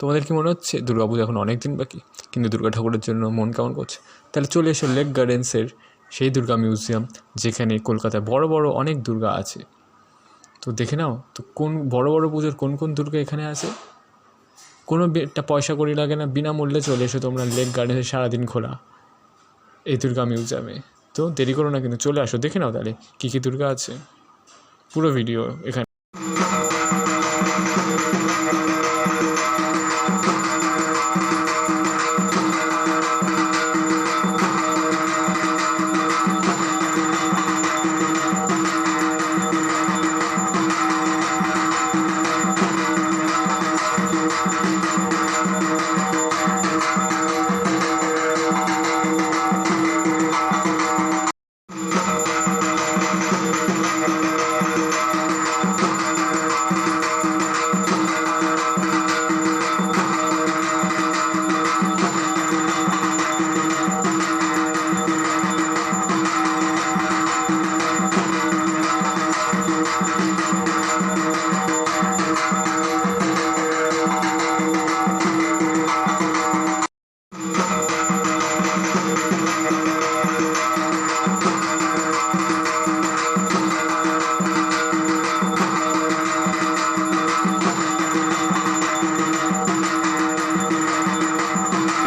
তোমাদের কি মনে হচ্ছে দুর্গা পুজো এখন অনেক দিন বাকি, কিন্তু দুর্গা ঠাকুরের জন্য মন কেমন করছে? তাহলে চলে এসো লেক গার্ডেন্সের সেই দুর্গা মিউজিয়াম, যেখানে কলকাতায় বড় বড় অনেক দুর্গা আছে। তো দেখে নাও তো কোন বড় বড় পুজোর কোন কোন দুর্গা এখানে আছে। কোনো একটা পয়সা কড়ি লাগে না, বিনামূল্যে চলে এসো তোমরা লেক গার্ডেন্সে, সারাদিন খোলা এই দুর্গা মিউজিয়ামে। তো দেরি করো না, কিন্তু চলে আসো, দেখে নাও তাহলে কী কী দুর্গা আছে। পুরো ভিডিও এখানে।